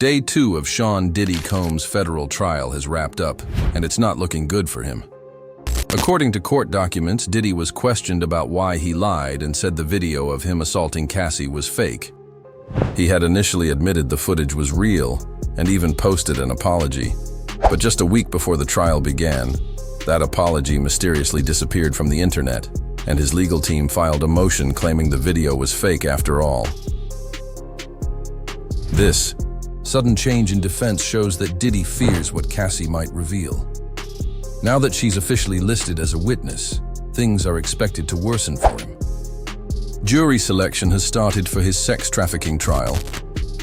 Day 2 of Sean Diddy Combs' federal trial has wrapped up, and it's not looking good for him. According to court documents, Diddy was questioned about why he lied and said the video of him assaulting Cassie was fake. He had initially admitted the footage was real and even posted an apology. But just a week before the trial began, that apology mysteriously disappeared from the internet, and his legal team filed a motion claiming the video was fake after all. This sudden change in defense shows that Diddy fears what Cassie might reveal. Now that she's officially listed as a witness, things are expected to worsen for him. Jury selection has started for his sex trafficking trial.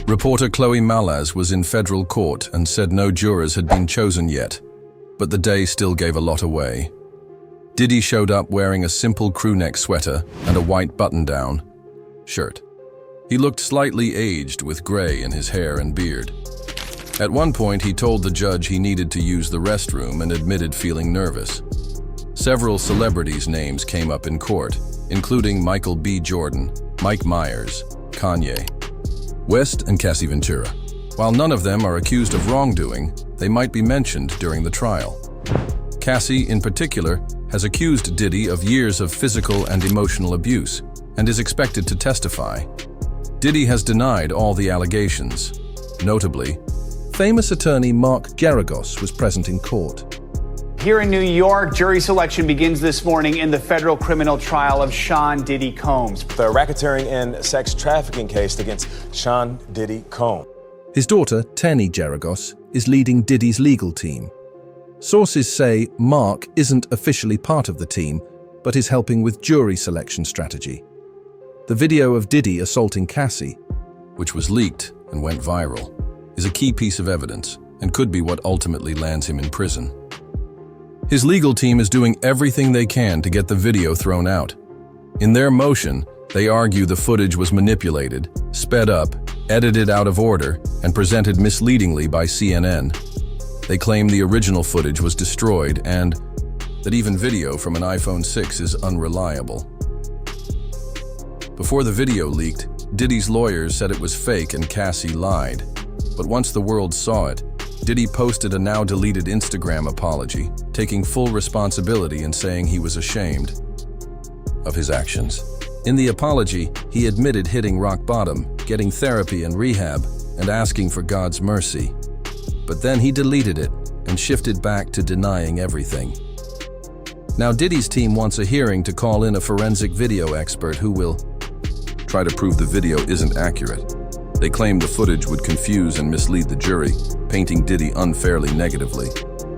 Reporter Chloe Malaz was in federal court and said no jurors had been chosen yet, but the day still gave a lot away. Diddy showed up wearing a simple crewneck sweater and a white button-down shirt. He looked slightly aged with gray in his hair and beard. At one point, he told the judge he needed to use the restroom and admitted feeling nervous. Several celebrities' names came up in court, including Michael B. Jordan, Mike Myers, Kanye West, and Cassie Ventura. While none of them are accused of wrongdoing, they might be mentioned during the trial. Cassie, in particular, has accused Diddy of years of physical and emotional abuse and is expected to testify. Diddy has denied all the allegations. Notably, famous attorney Mark Geragos was present in court. Here in New York, jury selection begins this morning in the federal criminal trial of Sean Diddy Combs. The racketeering and sex trafficking case against Sean Diddy Combs. His daughter, Tenny Geragos, is leading Diddy's legal team. Sources say Mark isn't officially part of the team, but is helping with jury selection strategy. The video of Diddy assaulting Cassie, which was leaked and went viral, is a key piece of evidence and could be what ultimately lands him in prison. His legal team is doing everything they can to get the video thrown out. In their motion, they argue the footage was manipulated, sped up, edited out of order, and presented misleadingly by CNN. They claim the original footage was destroyed and that even video from an iPhone 6 is unreliable. Before the video leaked, Diddy's lawyers said it was fake and Cassie lied. But once the world saw it, Diddy posted a now-deleted Instagram apology, taking full responsibility and saying he was ashamed of his actions. In the apology, he admitted hitting rock bottom, getting therapy and rehab, and asking for God's mercy. But then he deleted it and shifted back to denying everything. Now Diddy's team wants a hearing to call in a forensic video expert who will try to prove the video isn't accurate. They claim the footage would confuse and mislead the jury, painting Diddy unfairly negatively.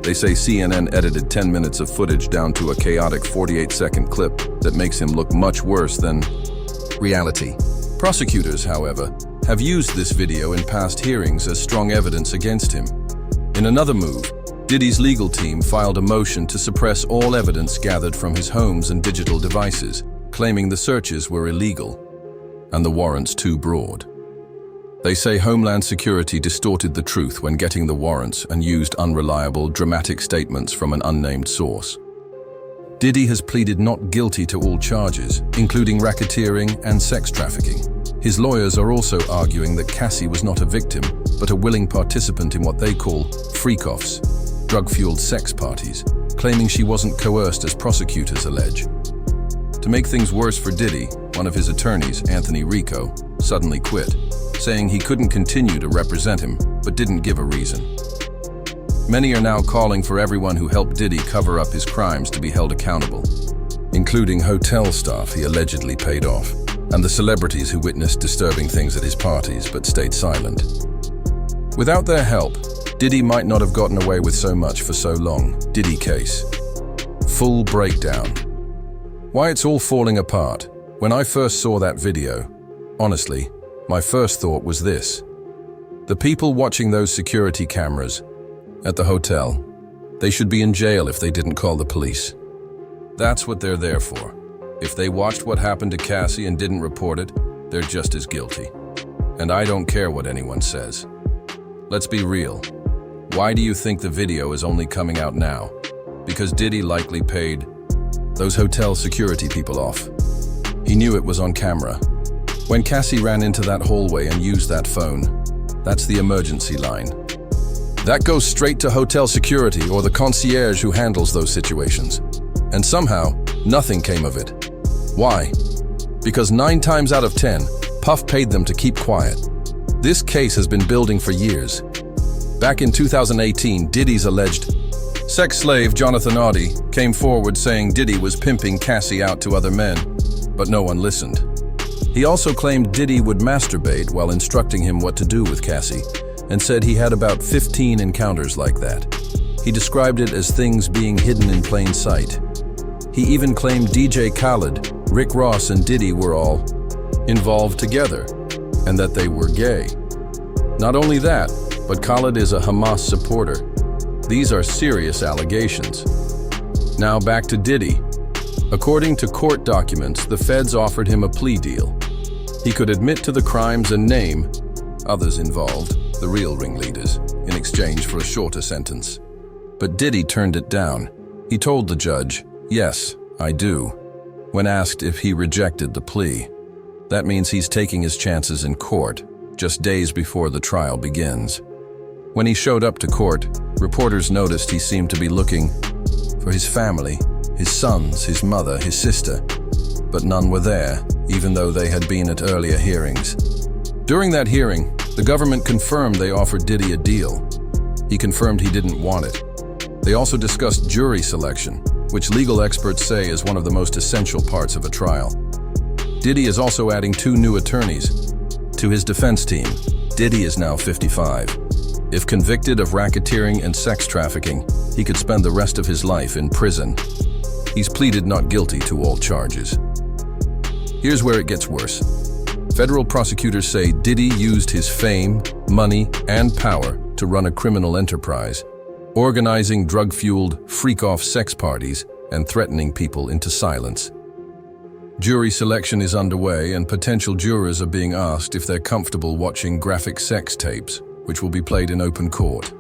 They say CNN edited 10 minutes of footage down to a chaotic 48-second clip that makes him look much worse than reality. Prosecutors, however, have used this video in past hearings as strong evidence against him. In another move, Diddy's legal team filed a motion to suppress all evidence gathered from his homes and digital devices, claiming the searches were illegal and the warrants too broad. They say Homeland Security distorted the truth when getting the warrants and used unreliable, dramatic statements from an unnamed source. Diddy has pleaded not guilty to all charges, including racketeering and sex trafficking. His lawyers are also arguing that Cassie was not a victim, but a willing participant in what they call freak-offs, drug-fueled sex parties, claiming she wasn't coerced as prosecutors allege. To make things worse for Diddy, one of his attorneys, Anthony Rico, suddenly quit, saying he couldn't continue to represent him, but didn't give a reason. Many are now calling for everyone who helped Diddy cover up his crimes to be held accountable, including hotel staff he allegedly paid off, and the celebrities who witnessed disturbing things at his parties but stayed silent. Without their help, Diddy might not have gotten away with so much for so long. Diddy case. Full breakdown. Why it's all falling apart. When I first saw that video, honestly, my first thought was this. The people watching those security cameras at the hotel, they should be in jail if they didn't call the police. That's what they're there for. If they watched what happened to Cassie and didn't report it, they're just as guilty. And I don't care what anyone says. Let's be real. Why do you think the video is only coming out now? Because Diddy likely paid those hotel security people off. He knew it was on camera. When Cassie ran into that hallway and used that phone, That's the emergency line. That goes straight to hotel security or the concierge who handles those situations. And somehow, nothing came of it. Why? Because 9 times out of 10, Puff paid them to keep quiet. This case has been building for years. Back in 2018, Diddy's alleged sex slave Jonathan Audi came forward saying Diddy was pimping Cassie out to other men, but no one listened. He also claimed Diddy would masturbate while instructing him what to do with Cassie, and said he had about 15 encounters like that. He described it as things being hidden in plain sight. He even claimed DJ Khaled, Rick Ross, and Diddy were all involved together, and that they were gay. Not only that, but Khaled is a Hamas supporter. These are serious allegations. Now back to Diddy. According to court documents, the feds offered him a plea deal. He could admit to the crimes and name others involved, the real ringleaders, in exchange for a shorter sentence. But Diddy turned it down. He told the judge, "Yes, I do," when asked if he rejected the plea. That means he's taking his chances in court, just days before the trial begins. When he showed up to court, reporters noticed he seemed to be looking for his family, his sons, his mother, his sister, but none were there, even though they had been at earlier hearings. During that hearing, the government confirmed they offered Diddy a deal. He confirmed he didn't want it. They also discussed jury selection, which legal experts say is one of the most essential parts of a trial. Diddy is also adding 2 new attorneys to his defense team. Diddy is now 55. If convicted of racketeering and sex trafficking, he could spend the rest of his life in prison. He's pleaded not guilty to all charges. Here's where it gets worse. Federal prosecutors say Diddy used his fame, money, and power to run a criminal enterprise, organizing drug-fueled, freak-off sex parties and threatening people into silence. Jury selection is underway, and potential jurors are being asked if they're comfortable watching graphic sex tapes, which will be played in open court.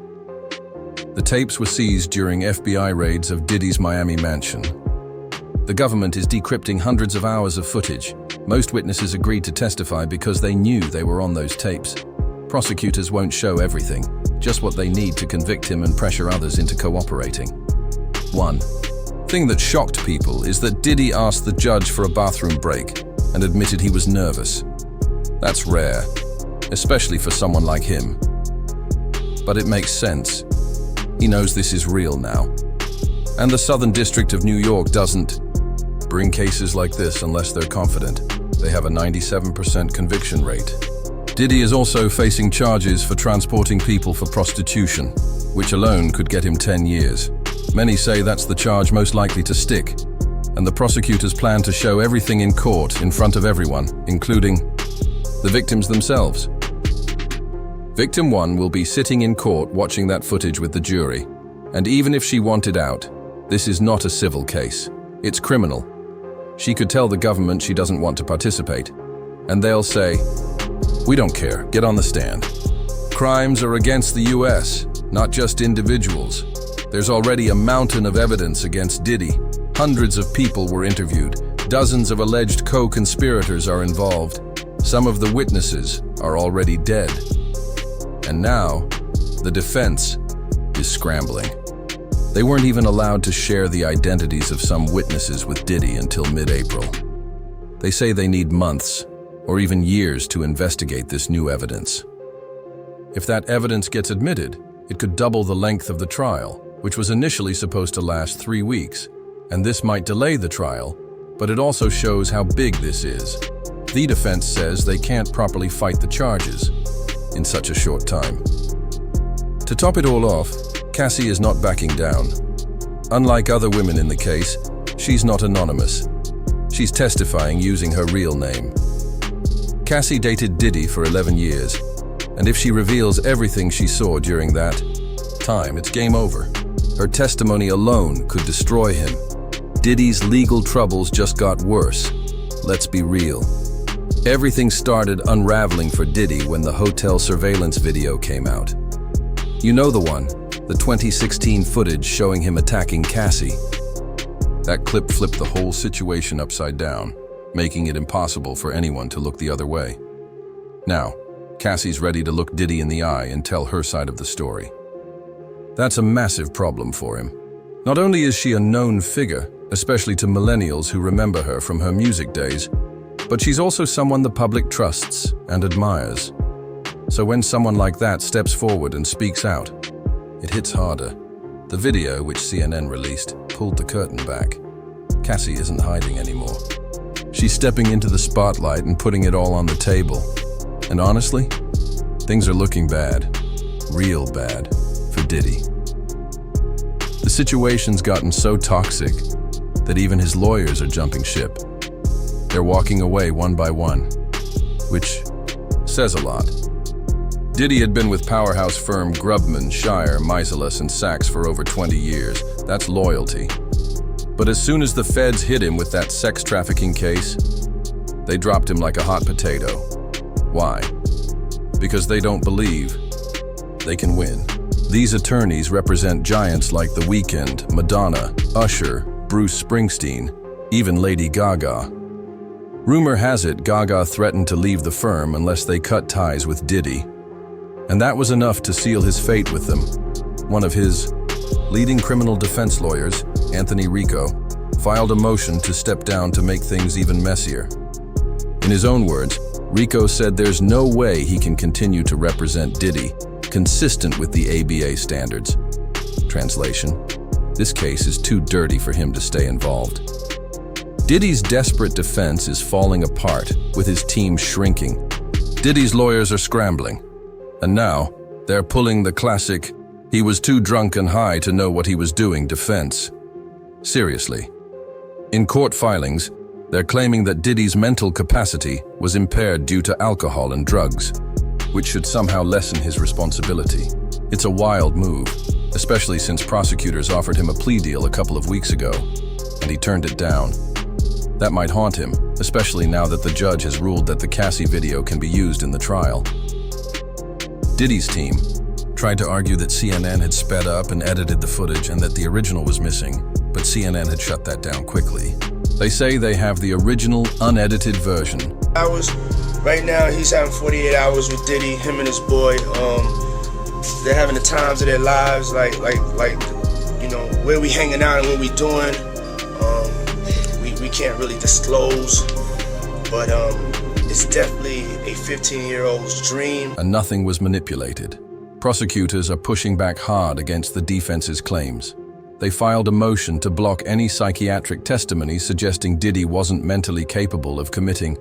The tapes were seized during FBI raids of Diddy's Miami mansion. The government is decrypting hundreds of hours of footage. Most witnesses agreed to testify because they knew they were on those tapes. Prosecutors won't show everything, just what they need to convict him and pressure others into cooperating. One thing that shocked people is that Diddy asked the judge for a bathroom break and admitted he was nervous. That's rare, especially for someone like him. But it makes sense. He knows this is real now. And the Southern District of New York doesn't bring cases like this unless they're confident. They have a 97% conviction rate. Diddy is also facing charges for transporting people for prostitution, which alone could get him 10 years. Many say that's the charge most likely to stick, and the prosecutors plan to show everything in court in front of everyone, including the victims themselves. Victim 1 will be sitting in court watching that footage with the jury, and even if she wanted out, this is not a civil case. It's criminal. She could tell the government she doesn't want to participate, and they'll say, "We don't care, get on the stand." Crimes are against the US, not just individuals. There's already a mountain of evidence against Diddy. Hundreds of people were interviewed. Dozens of alleged co-conspirators are involved. Some of the witnesses are already dead. And now, the defense is scrambling. They weren't even allowed to share the identities of some witnesses with Diddy until mid-April. They say they need months, or even years, to investigate this new evidence. If that evidence gets admitted, it could double the length of the trial, which was initially supposed to last 3 weeks. And this might delay the trial, but it also shows how big this is. The defense says they can't properly fight the charges in such a short time. To top it all off, Cassie is not backing down. Unlike other women in the case, she's not anonymous. She's testifying using her real name. Cassie dated Diddy for 11 years, and if she reveals everything she saw during that time, it's game over. Her testimony alone could destroy him. Diddy's legal troubles just got worse. Let's be real. Everything started unraveling for Diddy when the hotel surveillance video came out. You know the one, the 2016 footage showing him attacking Cassie. That clip flipped the whole situation upside down, making it impossible for anyone to look the other way. Now, Cassie's ready to look Diddy in the eye and tell her side of the story. That's a massive problem for him. Not only is she a known figure, especially to millennials who remember her from her music days, but she's also someone the public trusts and admires. So when someone like that steps forward and speaks out, it hits harder. The video, which CNN released, pulled the curtain back. Cassie isn't hiding anymore. She's stepping into the spotlight and putting it all on the table. And honestly, things are looking bad, real bad, for Diddy. The situation's gotten so toxic that even his lawyers are jumping ship. They're walking away one by one, which says a lot. Diddy had been with powerhouse firm Grubman, Shire, Meiselas, and Sachs for over 20 years. That's loyalty. But as soon as the feds hit him with that sex trafficking case, they dropped him like a hot potato. Why? Because they don't believe they can win. These attorneys represent giants like The Weeknd, Madonna, Usher, Bruce Springsteen, even Lady Gaga. Rumor has it Gaga threatened to leave the firm unless they cut ties with Diddy. And that was enough to seal his fate with them. One of his leading criminal defense lawyers, Anthony Rico, filed a motion to step down to make things even messier. In his own words, Rico said there's no way he can continue to represent Diddy, consistent with the ABA standards. Translation: this case is too dirty for him to stay involved. Diddy's desperate defense is falling apart, with his team shrinking. Diddy's lawyers are scrambling. And now, they're pulling the classic, "he was too drunk and high to know what he was doing" defense. Seriously. In court filings, they're claiming that Diddy's mental capacity was impaired due to alcohol and drugs, which should somehow lessen his responsibility. It's a wild move, especially since prosecutors offered him a plea deal a couple of weeks ago, and he turned it down. That might haunt him, especially now that the judge has ruled that the Cassie video can be used in the trial. Diddy's team tried to argue that CNN had sped up and edited the footage and that the original was missing, but CNN had shut that down quickly. They say they have the original, unedited version. Right now, he's having 48 hours with Diddy, him and his boy. They're having the times of their lives, like, you know, where we hanging out and what we doing. We can't really disclose, but it's definitely a 15-year-old's dream. And nothing was manipulated. Prosecutors are pushing back hard against the defense's claims. They filed a motion to block any psychiatric testimony suggesting Diddy wasn't mentally capable of committing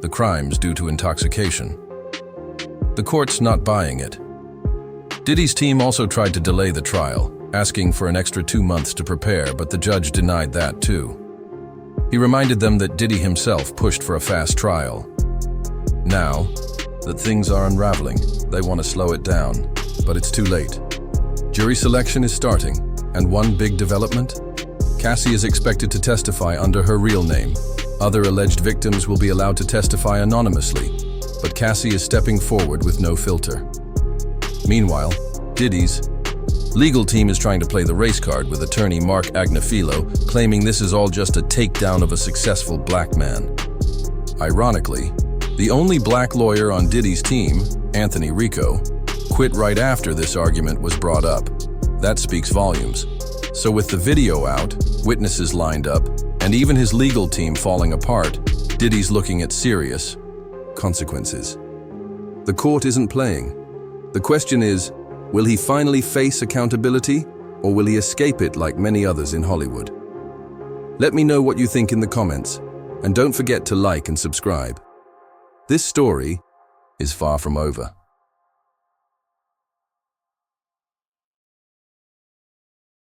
the crimes due to intoxication. The court's not buying it. Diddy's team also tried to delay the trial, asking for an extra 2 months to prepare, but the judge denied that too. He reminded them that Diddy himself pushed for a fast trial. Now that things are unraveling, they want to slow it down, but it's too late. Jury selection is starting, and one big development? Cassie is expected to testify under her real name. Other alleged victims will be allowed to testify anonymously, but Cassie is stepping forward with no filter. Meanwhile, Diddy's legal team is trying to play the race card with attorney Mark Agnafilo, claiming this is all just a takedown of a successful black man. Ironically, the only black lawyer on Diddy's team, Anthony Rico, quit right after this argument was brought up. That speaks volumes. So with the video out, witnesses lined up, and even his legal team falling apart, Diddy's looking at serious consequences. The court isn't playing. The question is, will he finally face accountability, or will he escape it like many others in Hollywood? Let me know what you think in the comments, and don't forget to like and subscribe. This story is far from over.